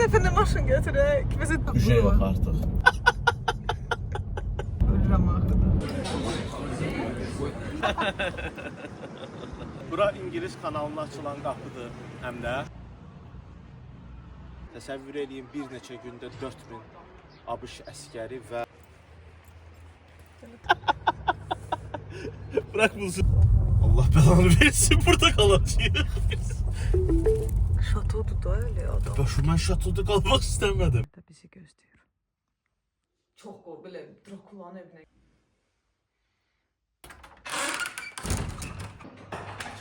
dəfə nə maşın götürək? Mesela Bir şey yok artık. Ölürəm ağrıdan. Bura İngiliz kanalına açılan qapıdır həm də. Təsəvvür edin bir neçə gündə 4000 ABŞ əskəri və Bırak bulsun. Allah belanı versin, burada kalacağız. Şatodur da öyle adam. Ben şatoda kalmak istemedim. Da bizi gözləyir. Çox o belə Drakulanın evinə.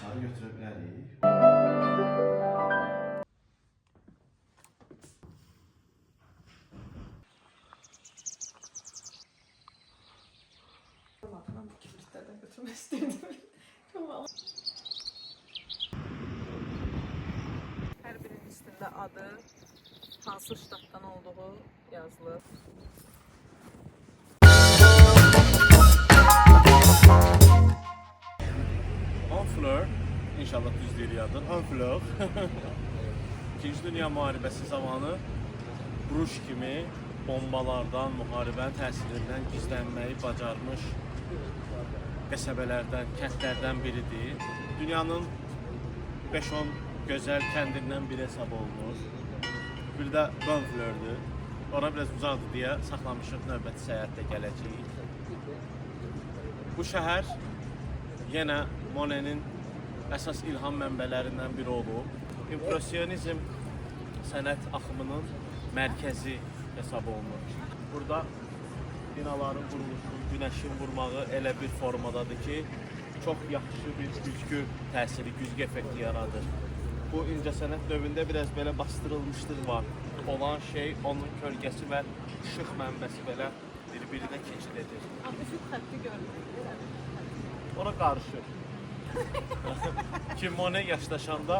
Çağrı götürebilirik. Ben bu kibritlerden götürmek istedim. Her birinin üstünde adı, hansı ştatdan olduğu yazılı. Honfleur, inşallah düz deyir adı. Honfleur. İkinci Dünya Müharibəsi zamanı Bruş kimi bombalardan, müharibənin təsirindən gizlənməyi bacarmış qəsəbələrdən, kəndlərdən biridir. Dünyanın 5-10 gözəl kəndindən biri hesab olunur. Bir də Honfleur'dür. Ora biraz uzaqdır deyə saxlamışıq, növbəti səyahətdə gələcəyik. Bu şəhər yenə Monet'in əsas ilham mənbələrindən biri olub. İmpresyonizm sənət axımının mərkəzi hesab olunur. Burada binaların quruluşu, günəşin vurmağı elə bir formadadır ki, çox yaxşı bir güzgü təsiri, güzgü effekti yaradır. Bu incəsənət növündə biraz belə bastırılmışlıq var. Olan şey, onun kölgəsi və işıq mənbəsi belə bir-birinə keçid edir. Bizim xətti görmürük. Ona qarışır. Ki Monet yaşlaşanda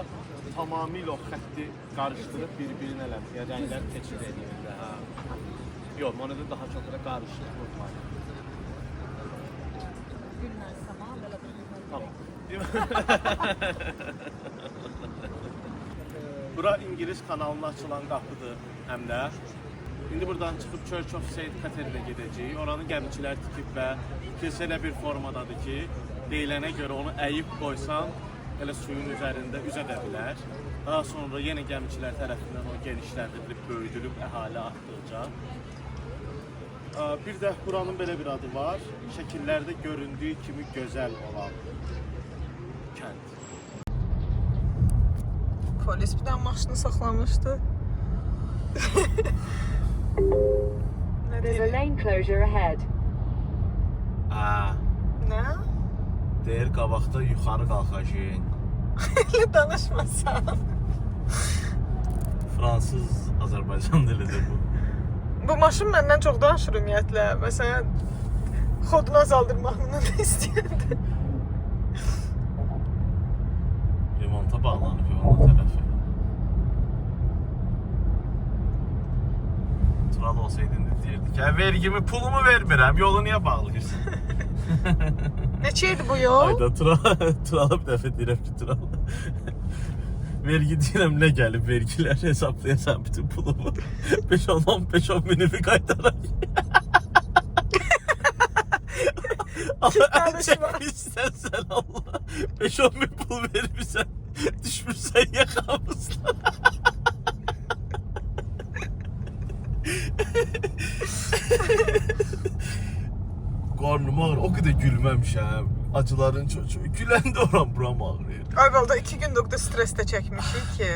tamamilə o xətti qarışdırıb bir-birinə eləmir. Yəni rənglər keçid edir. Yox, Monet'də daha çox da qarışıqlıq var. Günlər zaman belə bir Tamam. Bura İngiliz kanalına açılan qapıdır həm də. İndi buradan çıxıb Church of St. Catherine'ə gedəcəyik. Oranı gəmiçilər tikib və kilsə elə bir formadadır ki, deyilənə görə onu əyib qoysan, elə suyun üzərində üzə də bilər. Daha sonra yenə gəmiçilər tərəfindən o genişləndirilib, böyüdülüb əhali artdıqca. Bir də buranın belə bir adı var. Şəkillərdə göründüyü kimi gözəl olan kənd. Polis bir tane maşını saxlamışdı. There's a lane closure ahead. Ne? Deyir qabaqda yuxarı qalxacağıq. Elə danışmasan. Fransız, Azərbaycan dilidir bu. Bu maşın məndən çox danışır ümumiyyətlə. Məsələn, xodunu azaldırmağını da istəyirdi. Remonta bağlanıb yolun tərəfi. Tural olsaydın deyirdi ki, vergimi, pulumu vermirəm, yolu niyə bağlayırsan? Neçə idi bu yol? Ayda Tural'a bir dəfə deyirəm ki, Tural. Vergi deyirəm, nə gəlib vergilər hesablayasan bütün pulumu. 5-10 minimi qaytaraq. Allah çəkmişsən sən Allah. 5-10 min pul vermirsən, düşmürsən yaxamızdan. Qarnım ağrır, o qədər gülməmişəm. Acıların çocuğu. Güləndə oram buram ağrıyır. Ayvalda 2 gündür də stresdə çəkmişik ki.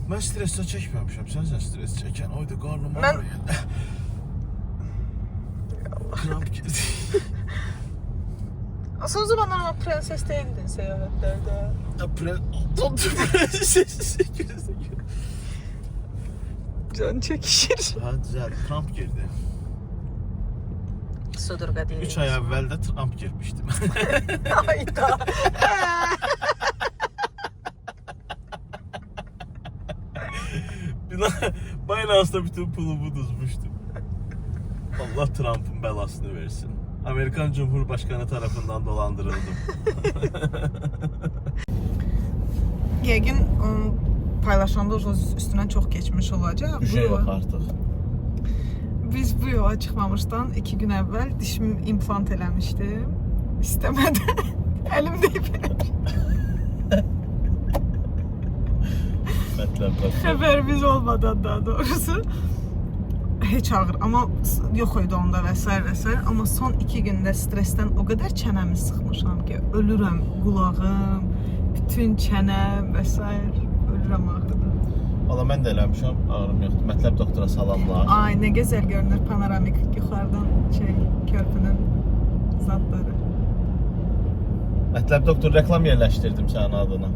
Mən stresdə çəkməmişəm, sən stres çəkən. Oyda qarnım Mən- ağrıyır. Kramp girdi. Son zamanlar ama prenses değildin seyahatlerde. Prenses. Can çekişir. Daha düzəldi, Trump girdi. Sudurga değil. 3 ay əvvəl də Trump girmişdim. Hayda. Binance'da bütün pulumu düzmüştüm. Allah Trump'ın belasını versin. Amerikan Cumhurbaşkanı tarafından dolandırıldım. Yəqin paylaşanda üstündən çox keçmiş olacaq. Bir şey yok artık. Biz bu yola çıxmamışdan 2 gün əvvəl dişimi implant eləmişdim. İstəmədən. Əlim deyib. Xəbərimiz olmadan daha doğrusu. Heç ağır, amma yox idi onda və s. və s. Amma son 2 gündə stressdən o qədər çənəmi sıxmışam ki, ölürəm, qulağım, bütün çənəm və s. ölürəm ağrıdan. Valla mən də eləmişəm, ağrım yoxdur. Mətləb doktora salamlar. Ay, nə gözəl görünür panoramik yuxarıdan körpünün zadları. Mətləb doktor reklam yerləşdirdim sənin adına.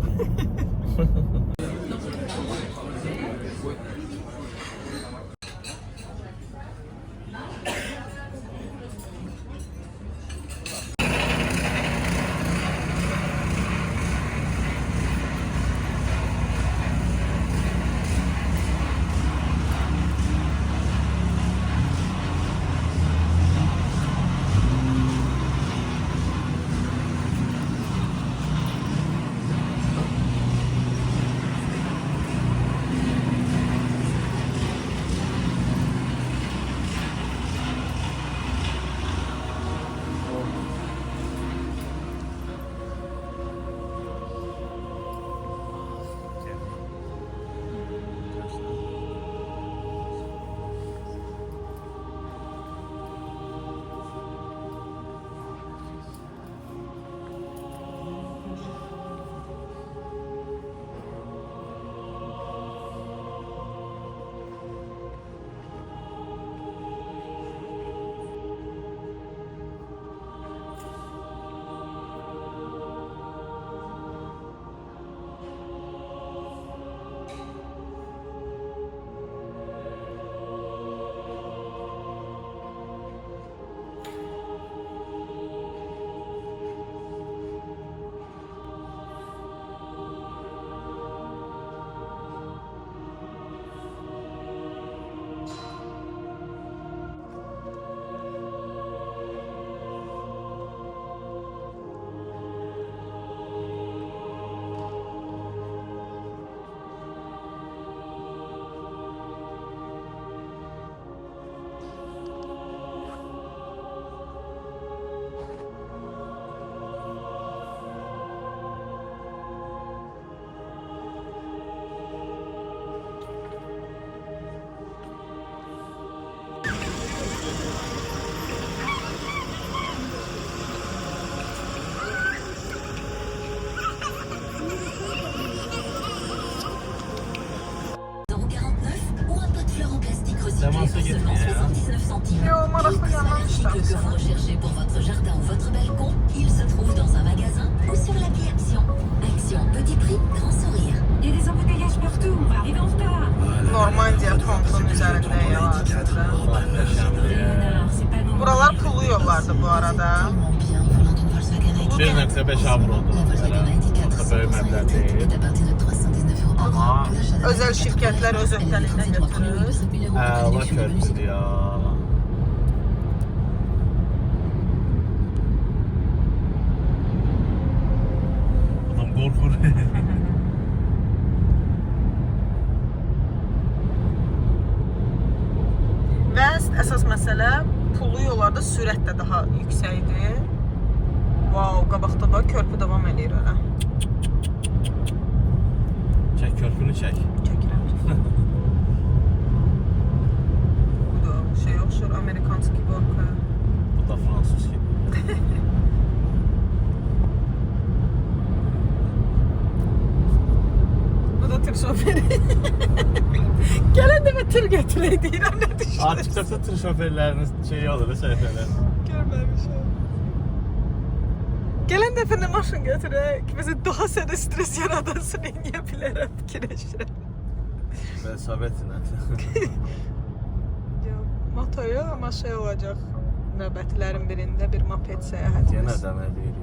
Teması gitmiyor ya. Yo, maraqlı yanlamışlar. Que vous recherchez pour votre jardin ou votre balcon, il se trouve dans un magasin ou sur l'appli Action. Action, petit prix, grand sourire. Il y a des embouteillages partout, on va arriver en retard. Normandiya pontun üzərində yavaşdır. Léonard, c'est pas normal. Buralar pullu yollardı bu arada. Tellement bien volant d'une Volkswagen ID4. 1.5 avro oldu. La Volkswagen ID4 Çok da böyle meblağ değil. est à partir de 319 € par an. Pour l'achat d'un Özəl şirkətlər öz öhdəliyinə götürür. 5 000 € Ha, pour Allah réduction de bonus. kötüdür ya. Adam korkur. Və əsas məsələ pullu yollarda sürət də daha yüksəkdir. Vau, qabaqda da körpü davam eləyir hələ. Çək körpünü çək. Çəkirəm. Bu da şey oxşur, Amerikanski gorka. Bu da Fransız gibi. Bu da tır şoförü. Gələn dəfə tır götürək deyirəm, nə düşünürsən? Artık da tır şoförlərinin şeyi olur, səhifələr. Görməmişəm. Gələn dəfə nə maşın götürək, məsələn, daha sənə stres yaradansın, eləyə bilərəm, fikirləşirəm. Ben Sovetinə. Motoya, amma şey olacaq, növbətlərin birində bir moped səyahətimiz. Yenə deməliyik.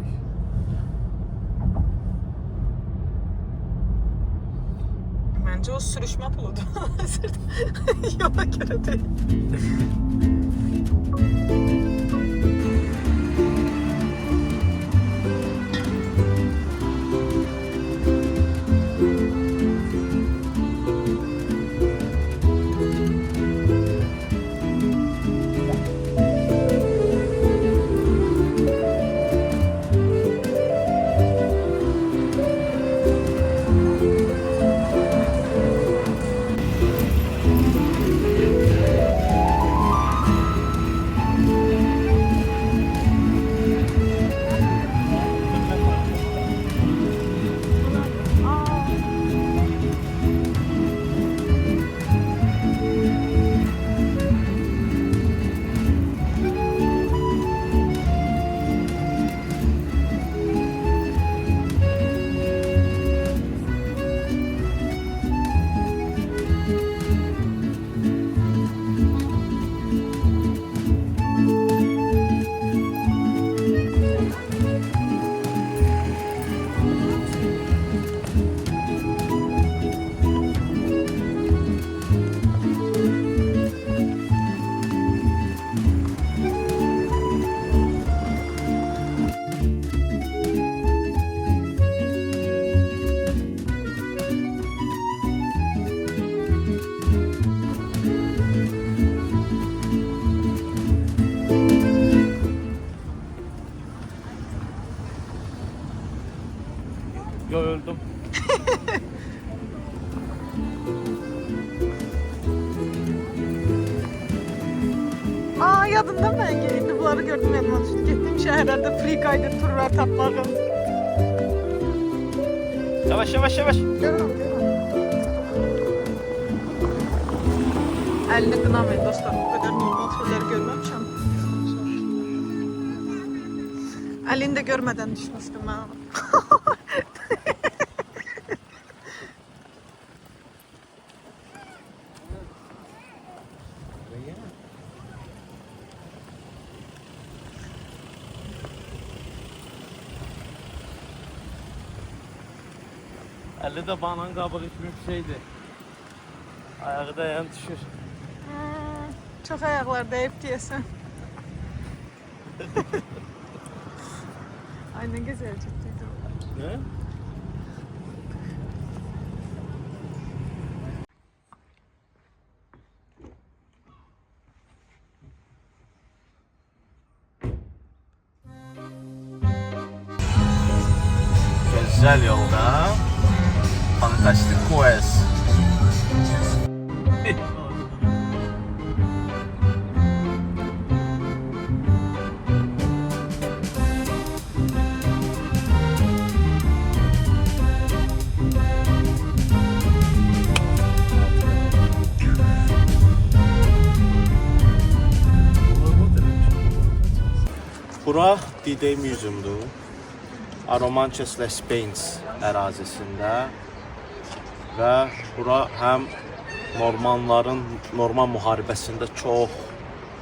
Məncə o sürüşmə puludur. Yola görə deyil. yadında mən indi bunları gördüm yadıma düşdü. Getdim şəhərlərdə free guide turlar tapmağa. Yavaş yavaş yavaş. Görürəm. Əlini qınamayın dostlar. Bu qədər normal şeylər görməmişəm. Əlini də görmədən düşmüşdüm mən ona. Əlli də banan qabığı kimi bir şeydir. Ayağı da yan düşür. Çox ayaqlar dəyib deyəsən. Ay nə gözəl çıxdı. Ne? Güzel yolda Fantastic Quest. Bura D-Day Museum'dur. Aromanches Les Bains ərazisində və bura həm Norman müharibəsində çox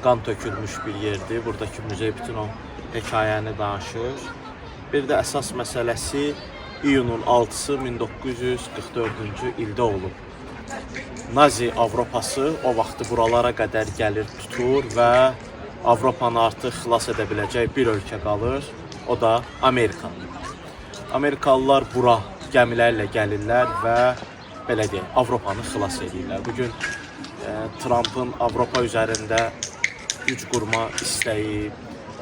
qan tökülmüş bir yerdir. Buradakı muzey bütün o hekayəni danışır. Bir də əsas məsələsi iyunun 6-sı 1944-cü ildə olub. Nazi Avropası o vaxtı buralara qədər gəlir, tutur və Avropanı artıq xilas edə biləcək bir ölkə qalır. O da Amerika. Amerikalılar bura gəmilərlə gəlirlər və belə deyək, Avropanı xilas edirlər. Bugün Trump'ın Avropa üzərində güc qurma istəyi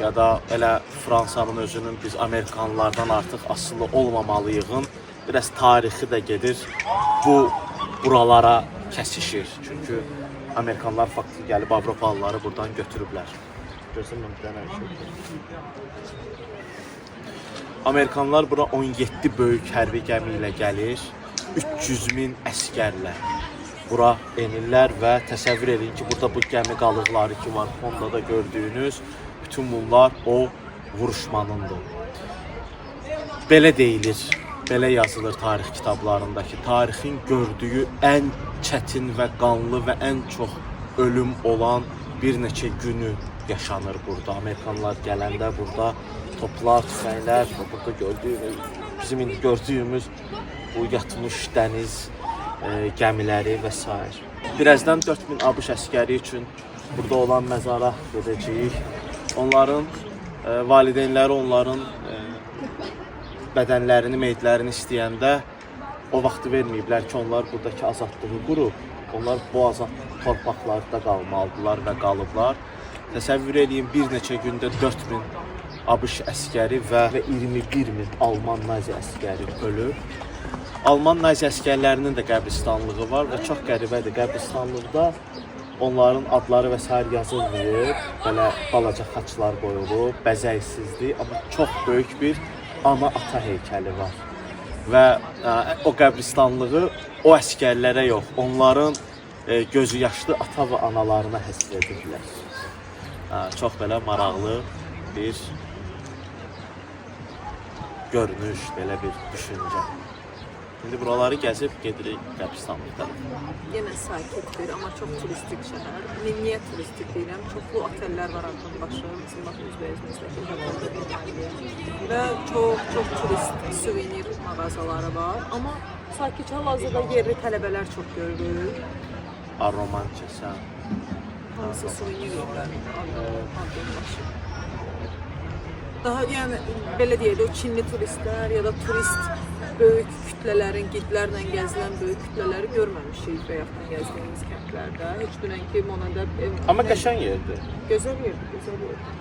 ya da elə Fransanın özünün biz Amerikanlılardan artıq asılı olmamalıyığın biraz tarixi də gedir. Buralara kəsişir. Çünki Amerikanlar faktiki gəlib Avropalıları buradan götürüblər. Görsən mən bir dənə şey. Amerikanlar bura 17 böyük hərbi gəmi ilə gəlir. 300.000 əskərlə bura enirlər və təsəvvür edin ki, burada bu gəmi qalıqları ki var, Honda'da gördüyünüz bütün bunlar o vuruşmanındır. Belə deyilir, belə yazılır tarix kitablarındakı, tarixin gördüyü ən çətin və qanlı və ən çox ölüm olan bir neçə günü yaşanır burada. Amerikanlar gələndə burada toplar, tüfənglər, burada gördüyümüz, bizim indi gördüyümüz bu yatmış dəniz gəmiləri və s. Birazdan 4000 ABŞ əskəri üçün burada olan məzara gedəcəyik. Onların valideynləri onların bədənlərini, meyitlərini istəyəndə o vaxtı verməyiblər ki, onlar buradakı azadlığı qurub. Onlar bu azad torpaqlarda qalmalıdılar və qalıblar. Təsəvvür edin, bir neçə gündə 4000 ABŞ əskəri və 21.000 Alman nazi əskəri ölüb. Alman nazi əskərlərinin də qəbristanlığı var və çox qəribədir. Qəbristanlıqda onların adları və s. yazılmayıb, belə balaca xaçlar qoyulub, bəzəksizdir, amma çox böyük bir ana-ata heykəli var. Və o qəbristanlığı o əskərlərə yox, onların gözü yaşlı ata və analarına həsr edirlər. Çox belə maraqlı bir görünüş, belə bir düşüncə. İndi buraları gəzib gedirik qəbristanlıqda. Yenə sakitdir, amma çox turistik şəhər. Niyə turistik deyirəm? Çoxlu otellər var artıq başı. Bizim bax üzbəyizimizdəki və çox turist suvenir mağazaları var. Amma sakit hal-hazırda yerli tələbələr çox görülür. Aromançəsə. Hansı suvenir yerləri adın başı. Daha yəni belə deyək də o Çinli turistlər ya da turist böyük kütlələrin, gidlərlə gəzilən böyük kütlələri görməmişik bayaqdan gəzdiyimiz kəndlərdə. Heç dünənki Monada... Amma qəşəng yerdir. Gözəl yerdir, gözəl yerdir.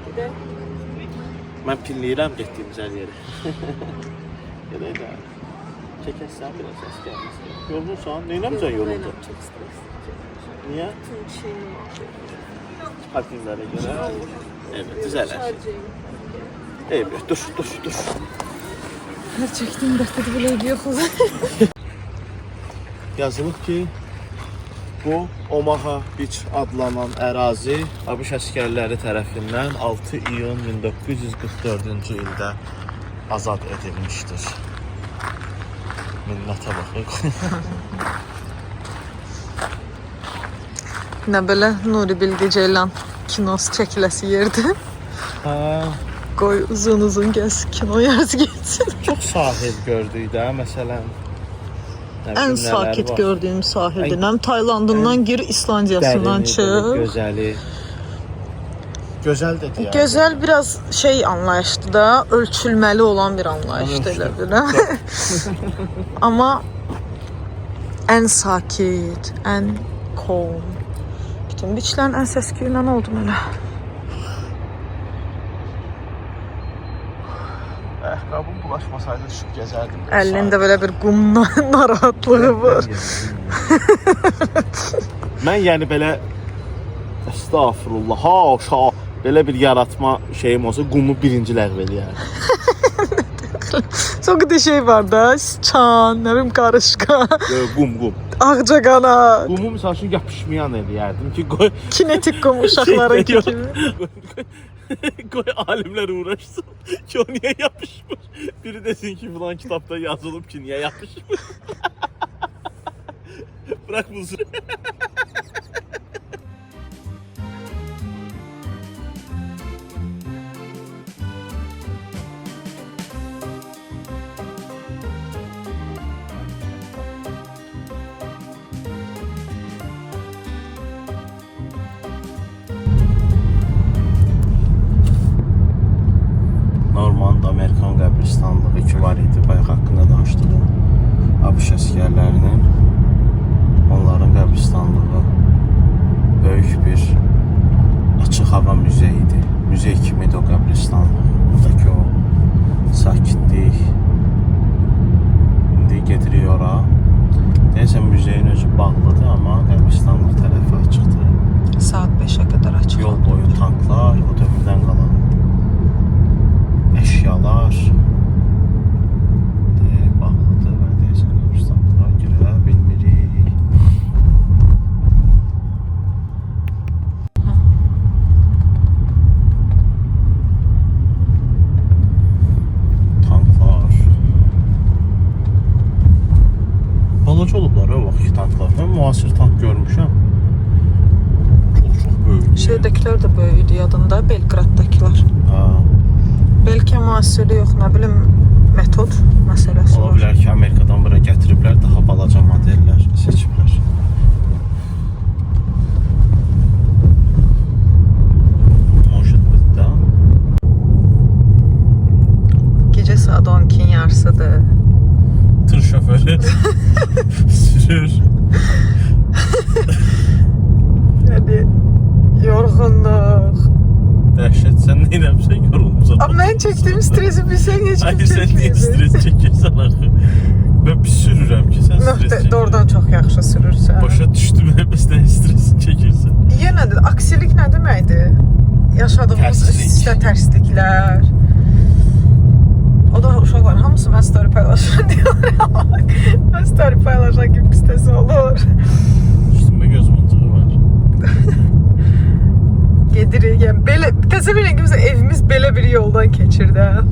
Bir də... Mən pinləyirəm getdiyimiz hər yeri. Gedək də. Çəkəsən biraz səs gəlməsin. Yorulursan, neynəmsən yoruldu? Çox stres. Niyə? Bütün şeyini parkinglere göre. Evet, düzelir. Evet, dur. Her çektiğim dəftədə belə idi yox olur. Yazılıb ki, bu Omaha Beach adlanan ərazi ABŞ əsgərləri tərəfindən 6 iyun 1944-cü ildə azad edilmişdir. Minnətə baxıq. Nə belə Nuri Bilge Ceylan kinosu çəkiləsi yerdir. Hə, Qoy uzun gəz kino yazı geçsin. çox sahil gördük də, məsələn. Nə Ən bilim, nələri sakit var. gördüyüm sahildir. Həm Taylandından gir, İslandiyasından Dərinidir, çıx. gözəli. Gözəl dedi yani. Gözəl biraz şey anlayışdı da, ölçülməli olan bir anlayışdı elə bir. Amma ən sakit, ən calm. Bütün biçlərin ən səs-küyü ilə oldu mənə. Ayaqqabım bulaşmasaydı düşüb gəzərdim. Əlində belə bir qum narahatlığı var. Mən yəni belə estağfurullah, haşa, belə bir yaratma şeyim olsa qumu birinci ləğv eləyərdim. Çok da şey var da, sıçan, ne bileyim karışka, Qum. ağcaqanad, Qumu misal üçün yapışmayan eləyərdim ki, qoy kinetik qum uşaqlarınki kimi. qoy alimlər uğraşsın ki, o niyə yapışmır. Biri desin ki, filan kitabda yazılıb ki, niyə yapışmır. Bırak bu süre. Normand Amerikan qəbristanlığı ki var idi, bayaq haqqında danışdığım ABŞ əsgərlərinin, onların qəbristanlığı böyük bir açıq hava müzeyidir. Müzey kimidir o qəbristanlığı. Buradakı o sakitlik. İndi gedirik ora. Deyəsən müzeyin özü bağlıdır, amma qəbristanlıq tərəfi açıqdır. Saat 5'e kadar açıq. Yol boyu tanklar, o dövrdən qalan əşyalar bağlıdır və deyəsən qəbristanlığa girə bilmirik. Tanklar. Balaca olublar o vaxtki tanklar. Mən müasir tank görmüşəm. Çox böyük. Şeydekiler de böyüydü yadında, Belgrad'dakiler. Ha. Belki müasiri yok, ne bileyim metod meselesi Ola var. bilər ki, Amerikadan bura gətiriblər, daha balaca modellər seçiblər. Может быть, da. Gece saat 12'nin yarısıdır. Tır şoförü sürür. Yani yorgunluk. Dəhşət, sən nə eləmişsən, yorulmusan. Ama ben çektiğim stresi bilsen hiç Hayır, kim sən niyə çekmeydi. stres çəkirsən axı? Mən pis sürürəm ki, sən stres çəkirsən. Doğrudan çok yaxşı sürürsən. Başa düşdüm, sən stres çəkirsən. Yenə də aksilik nə deməkdir? Yaşadığımız Tərslik. üstə tərsliklər. O da uşaqlar hamısı mən story paylaşıram diyorlar. Ben story paylaşan gibi pistesi olur. Üstümə göz muncuğu var. Gedirik, yəni belə təsəvvür edin ki, evimiz belə bir yoldan keçirdi. Hə?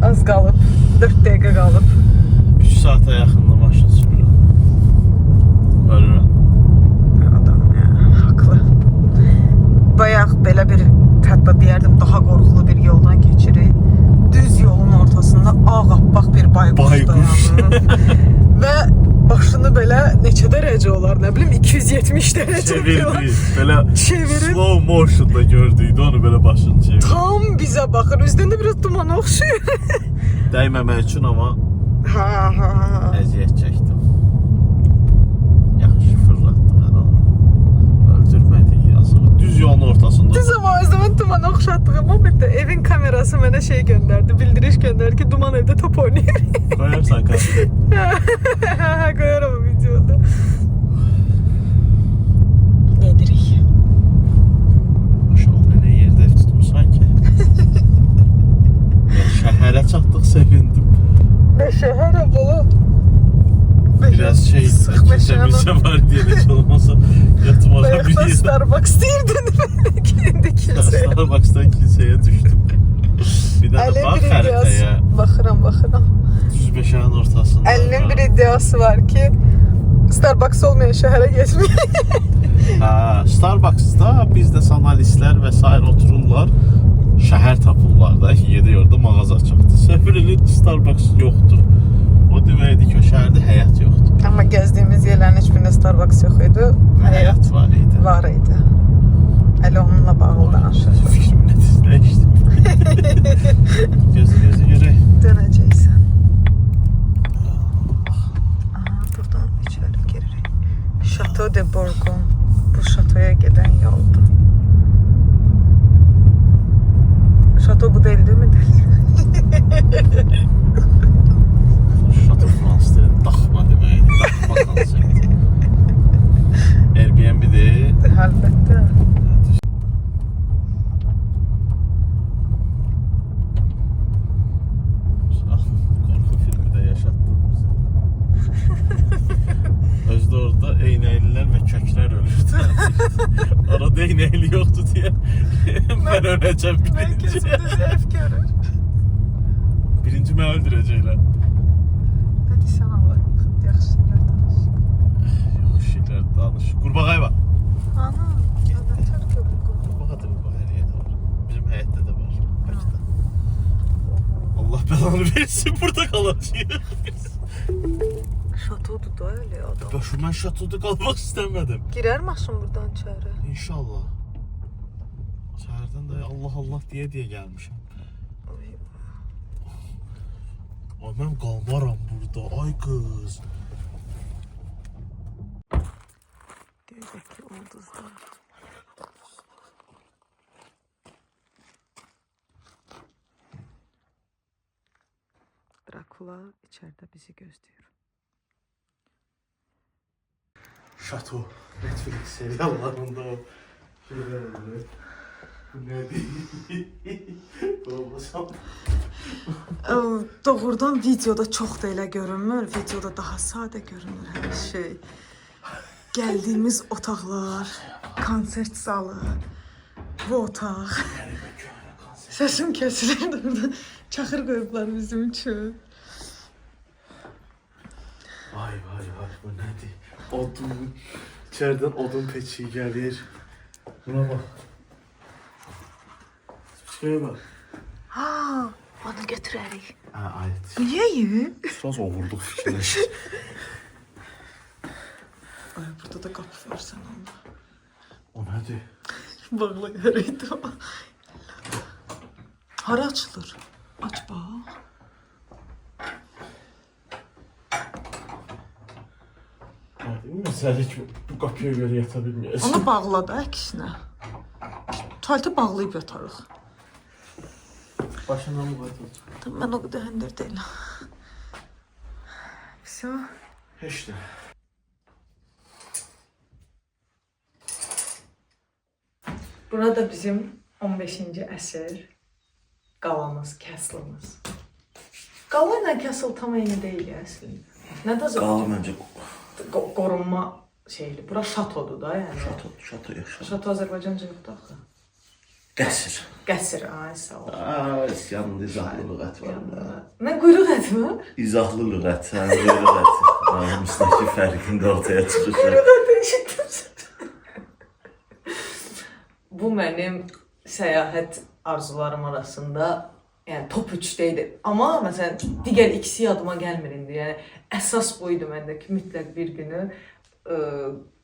Az qalıb, 4 dəqiqə qalıb. 3 saata yaxında maşın sürürəm. Ölürəm. Adam ya, haqlı. Bayaq belə bir, hətta deyərdim, daha qorxulu bir yoldan keçirik. Düz yolun ortasında ağappaq bir bayquş dayanır. Və başını belə neçə dərəcə olar, nə bilim 270 dərəcə Çevirdi. Belə Çevirib. slow motion'da gördüydü onu, belə başını çevirdi. Tam bizə baxır. Üzdən də biraz duman oxşuyur. Dəyməmək üçün amma Ha. əziyyət çəkdim. Yaxşı fırlatdıq hər onu. Öldürmədik yazığı. Düz yolun ortasında. Düz ama o zaman duman oxşatdığım o bir də evin kamerası mənə şey göndərdi, bildiriş göndərdi ki, duman evdə top oynayır. Koyarsan kamerayı. Koyarım o videoda. Gedirik. diye heç olmasa yatmağa bir Bayaqda yer. Starbucks deyirdin. İndi kilsəyə. Starbucks'tan kilseye düştüm. Bir de Əlin bak bir iddiası. haritaya. Baxıram. Düz beşağın ortasında. Əlinin bir iddiası var ki, Starbucks olmayan şəhərə getməyək. Ha, Starbucks'da bizde sanalistler vesaire otururlar. Şəhər tapırlar da ki, gedə orada mağaza açıqdır. Səfirinin Starbucks yoxdur. O deməkdir ki, o şəhərdə həyat yoxdur. Amma gəzdiyimiz yerlərin heç birində Starbucks yox idi. Həyat var idi. Var idi. Əli onunla bağlı danışır. Fikrim netizləşdi. Gözü görək. Dönəcəksən. Aha, buradan içəri giririk. Chateau de Bourgogne. Bu şatoya gedən yoldur. Şato bu deyil, değil mi? Şato Frans dedim, daxma deməkdir. Daxma konsepti. Airbnb-dir. Əlbəttə. Korku filmi de yaşattın bize. Özde orada eynəkliler ve kökler ölürdü. Orada eynəkli yoktu diye ben öleceğim Mən birinci. gözümdə zəif görür. Birinci mən öldürəcəklər. Hadi sən Allah, yaxşı şeylər danış. Yox, şeyler danış. Qurbağay var. Ana, nətər görür? Qurbağa da var, her yerdə var. Bizim həyətdə də var. Bakıda. Allah belanı versin, burada kalacağıq. Şatodur da öyle adam. Mən şatoda qalmaq istəmədim. Girər maşın buradan içəri? İnşallah. Səhərdən də Allah Allah deyə gəlmişəm. Ay mən qalmaram burada, ay qız. Göydəki ulduzlar. Drakula içəridə bizi gözləyir. Şato, Netflix seriallarında o şeyler oluyor. Bu ne değil? Olmasam. Doğrudan videoda çox da elə görünmür. Videoda daha sadə görünür hər şey. Gəldiyimiz otaqlar, konsert zalı, bu otaq. Səsim kəsilir orada. Çaxır qoyublar bizim üçün. Vay bu nedir? Odun, içeriden odun peçiği gelir. Buna bak. Şuraya bak. Ha, onu götürərik. Ha, ayet. Niyə? Biraz oğurluq fikirləşir. Ay, burada da qapı var sən onda. O nədir? Bağla görəydi ama. Hara açılır? Aç bax. Məsələ ki, bu qapıya görə yata bilməyəsən. Onu bağla da əksinə. Tualeti bağlayıb yatarıq. Başından bu qayıt olacaq. Tamam, mən o qədər həndir deyiləm. Всё. Heç də. Burada bizim 15-ci əsr qalamız, castle'ımız. Qala ilə castle tam eyni deyil əslində. Nə də Qala məncə qorunma şeyli. Bura şatodur da, yəni. şato yaşa. Şato Azərbaycanca yoxdur axı. Qəsr. Qəsr, ay sağ ol. Yanında izahlı lüğət var. Nə quyruq əti var? İzahlı lüğət, yəni lüğət. Aramızdakı fərqin də ortaya çıxır. Quyruq əti eşitdim. Bu mənim səyahət arzularım arasında, yəni top 3-də idi. Amma məsələn digər ikisi yadıma gəlmir indi. Yəni əsas bu idi məndə ki, mütləq bir günü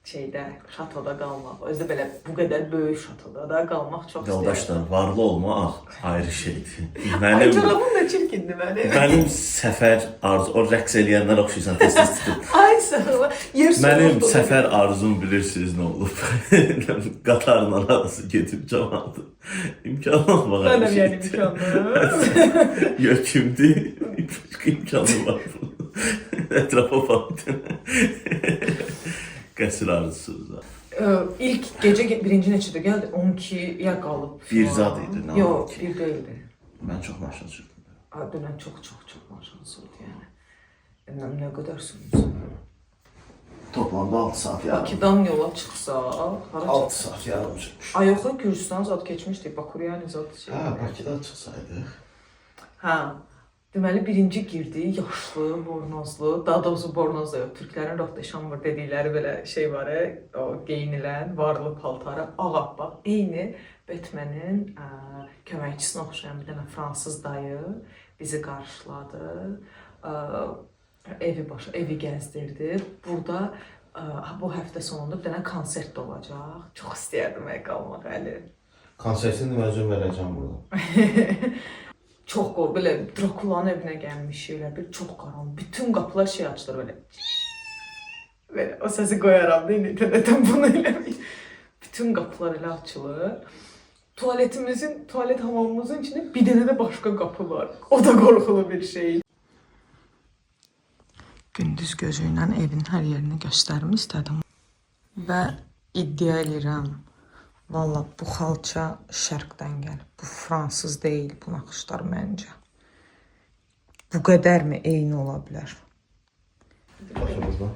şeydə, şatoda qalmaq. Özdə belə bu qədər böyük şatoda da qalmaq çox istəyirəm. Yoldaşlar, varlı olmaq ayrı şeydir. Ay, çorabım da çirkindir mənim. Mənim səfər arzu, o rəqs eləyənlər oxşuysan tez-tez tutub. Ay sağ ol. Mənim səfər arzum bilirsiniz nə olub? Qatarla arası gedib camaatı. İmkan olmaq ayrı Mənim yəni şeydir. imkanım. Yökümdür, imkanı var. Ətrafa baxdı. Qəsr arzusudur. İlk gecə birinci neçədə gəldi? 12-yə qalıb. Bir zad idi, nə Yox, oldu ki? bir deyildi. Mən çox maşın sürdüm. Dünən çox maşın sürdü yəni. Nə qədər sürdün? Toplamda 6 saat yarım. Bakıdan yola çıxsaq, hara 6 saat yarım çıxmış. Ay yox, Gürcistan zad keçmişdik, Bakuriya zad şey. Hə, Bakıdan çıxsaydıq. Hə. Deməli birinci girdi, yaşlı, bornozlu, daha doğrusu bornoz da yox, türklərin rohteşambur dedikləri belə şey var, o geyinilən varlı paltarı, ağappaq, eyni Batman'in köməkçisinə oxşayan bir dənə fransız dayı bizi qarşıladı. Evi gəzdirdi. Burada bu həftə sonunda bir dənə konsert də olacaq. Çox istəyərdim qalmaq əli. Konsertini özüm verəcəm burada. Çox belə Drakulanın evinə gəlmişik, bir çox qaranlıq. Bütün qapılar şey açılır belə. Belə o səsi qoyaram da internetdən bunu eləmək. Bütün qapılar elə açılır. Tualet hamamımızın içində bir dənə də başqa qapı var. O da qorxulu bir şey. Gündüz gözü ilə evin hər yerini göstərmək istədim. Və iddia edirəm, valla bu xalça şərqdən gəlib. Bu fransız deyil bu naxışlar məncə. Bu qədərmi eyni ola bilər? Başımızda.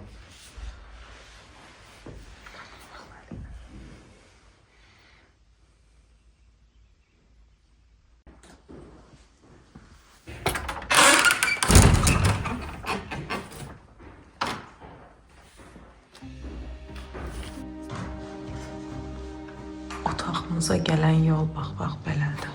Otağımıza gələn yol bax belədir.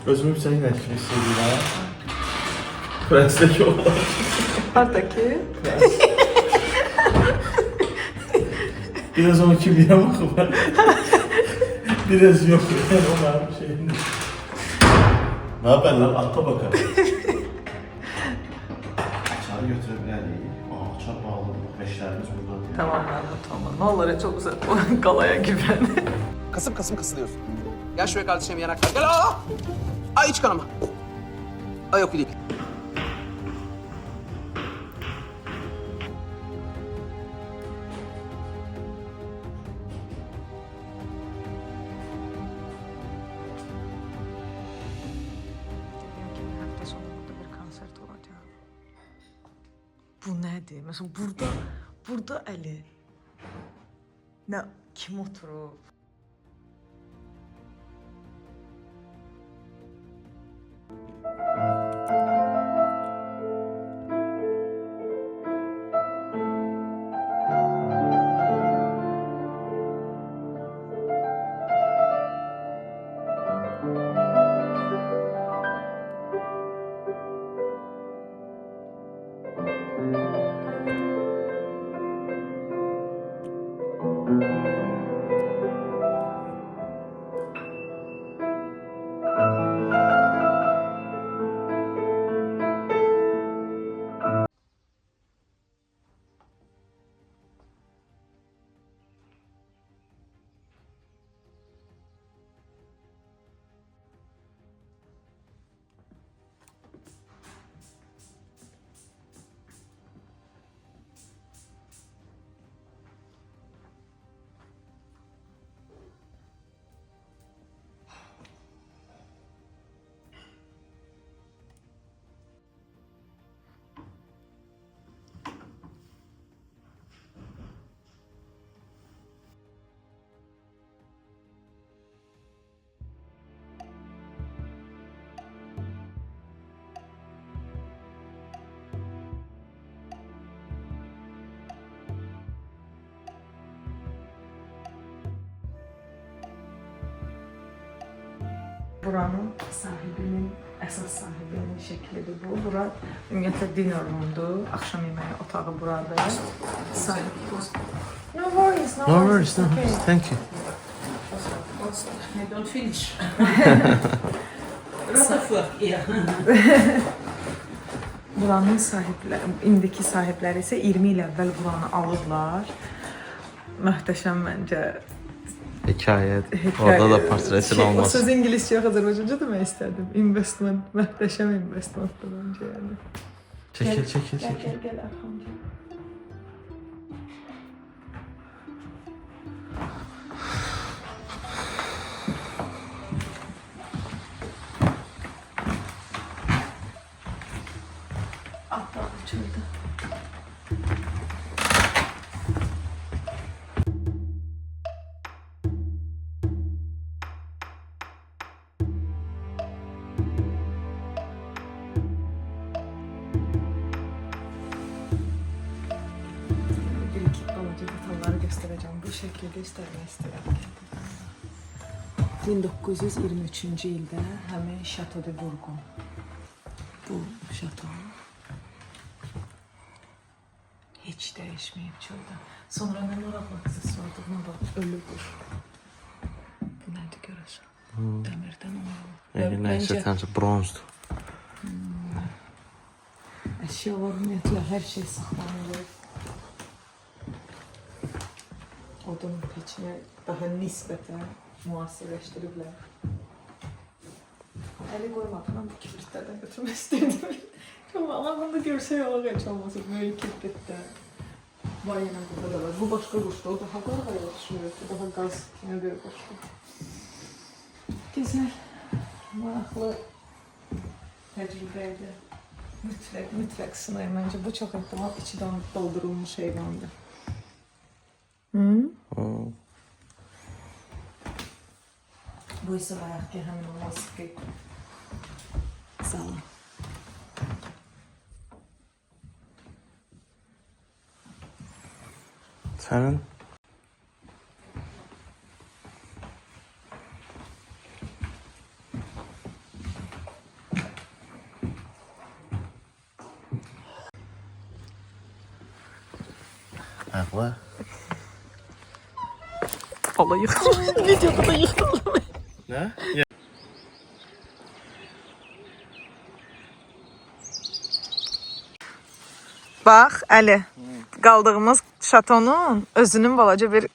Özümü yüksək nəşri hissediyorum. Prensdəki olan. Haradakı? Biraz onun kimliğine bakın. Biraz yok. Yani o var bir şeyin. Ne haber lan? Atta bakalım. Çarı götürebilirdik. Çar bağlı. Beşlerimiz burada. Tamam tamam. Ne olur çok güzel. Galaya güven. Kasım kasılıyorsun. Gel şuraya kardeşim yanaklar. Gel aa! Ay iç kanama. Ay yok değil. Hafta sonu burada bir konsert olacaq. Bu nədir? Məsələn burada Əli. Nə kim oturub? Buranın sahibinin, əsas sahibinin şəklidir bu. Bura ümumiyyətlə dinner room'dur. Axşam yeməyi otağı buradır. No worries, no worries. Okay. Thank you. I don't finish. Buranın sahibləri, indiki sahibləri isə 20 il əvvəl buranı alıblar. Möhtəşəm məncə. Hikayət. Orada da portretin O olması. söz ingiliscə yox, Azərbaycanca demək istədim. Investment, möhtəşəm investmentdir məncə yəni. Çəkil. Gəl arxamca. çöldə. Bir iki balaca detalları göstereceğim. Bu şekilde göstermek istedim. 1923-cü ildə həmin Chateau de Bourgogne. Bu şato heç dəyişməyib çöldə. Sonra nə maraqlı aksesuardır, buna bax, ölü quş. Bu nədir görəsən? Dəmirdən olmalı. Neyse təmsil bronzdur. Əşyalar ümumiyyətlə hər şey saxlanılır. Odun peçini daha nisbətən müasirləşdiriblər. Əli qoymadım, ama kibritlərdən götürmək istəyirdim. Ama Allah'ın da görsək ola heç olmasa böyle kibritdə. Vay yine burada da var. Bu başka kuştu, o daha qarğaya düşmüyor. Bu daha qaz kimi bir kuştu. Güzel, maraqlı təcrübəydi. Mütləq sınayım. Məncə bu çox ehtimal içi doldurulmuş heyvandır. Bu ise bayağı ki həmin o musiqi zalı. Sənin? Ağla. Valla yıkıldım. Videoda da yıkıldım. Ne? Bax, Əli, qaldığımız şatonun özünün balaca bir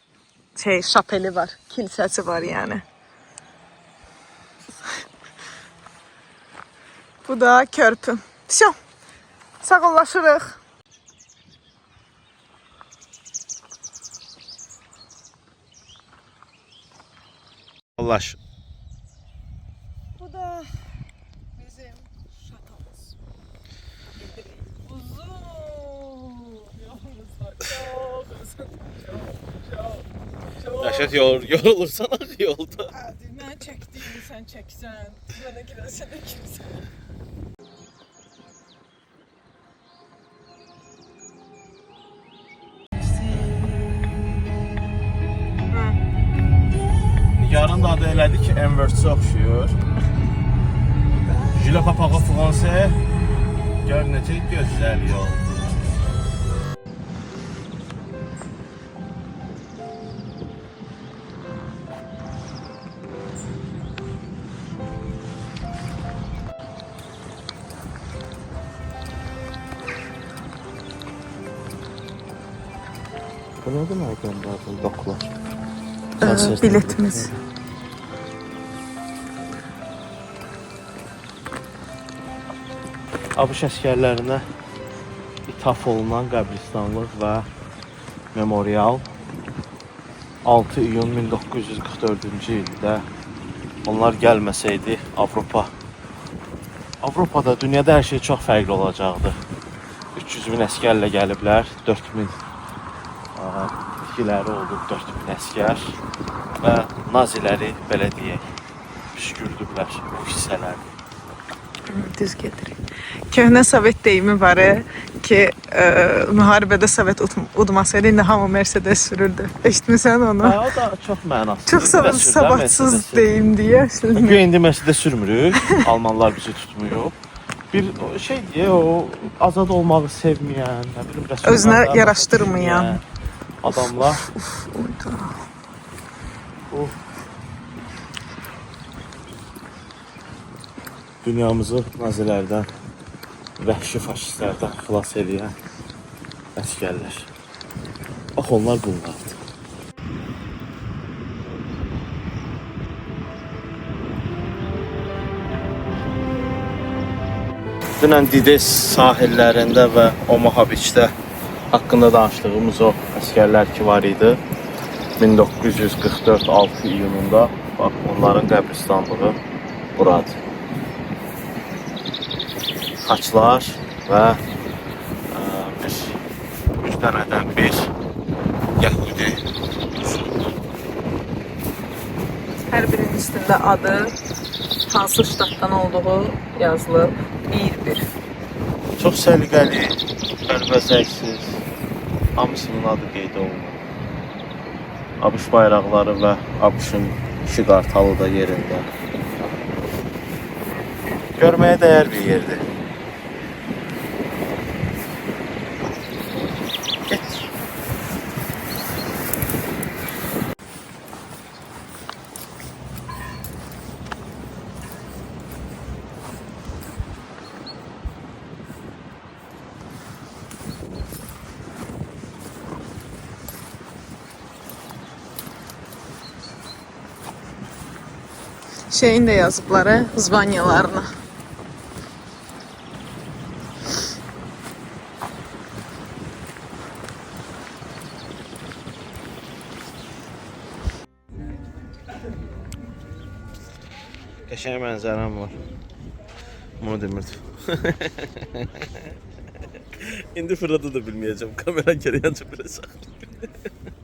şapeli var, kilsəsi var yəni. Bu da körpü. Всё. Sağollaşırıq. Allaş. Bu da bizim şatomuz. Uzun yolumuz var. Çok uzun. Çok. Rəşad yorulursan yolda. Hadi, mən çəkdiyimi sən çəksən. Mənə girəsən kimsən. Nigarın da adı elədi ki, Envert'e oxşuyur. Jülə papağı Fransa. Gör necə gözəl yol. Bu ne demek gönderdin doklar? Biletimiz. ABŞ əskərlərinə ithaf olunan qəbristanlıq və memorial 6 iyun 1944-cü ildə onlar gəlməsəydi Avropada, dünyada hər şey çox fərqli olacaqdı. 300 min əskərlə gəliblər, 4000 itkiləri oldu, 4000 əskər və naziləri, belə deyək, püskürdüblər bu hissələri. Düz gedirik. Köhnə Sovet deyimi var ki, müharibədə Sovet udmasaydı, indi hamı Mercedes sürürdü. Eşitmisən onu? O da çox mənasız. Çox savadsız deyim deyə. Güya indi Mercedes sürmürük, Almanlar bizi tutmuyor. Bir şey diye o azad olmağı sevməyən, nə bilim, özünə yaraşdırmayan adamlar. Dünyamızı nazilərdən, vəhşi faşistlərdən xilas edən əskərlər. Bax, onlar bunlardır. Dünən Dides sahillərində və Omaha Beach'də haqqında danışdığımız o əskərlər ki var idi. 1944 6 iyununda bax, onların qəbristanlığı buradır. Xaçlar və 3 dənədən bir Yəhudi. Hər birinin üstündə adı, hansı ştatdan olduğu yazılıb bir-bir. Çox səliqəli, bərbəzəksiz, hamısının adı qeyd olunur. ABŞ bayraqları və ABŞ-ın iki qartalı da yerində. Görməyə dəyər bir yerdir. Get. Şeyin də yazıblar, zvanyalarını. Qəşəng mənzərəm var. Bunu demirdim. İndi fırladı da bilməyəcəm. Kamera geri yanca belə saxlayır.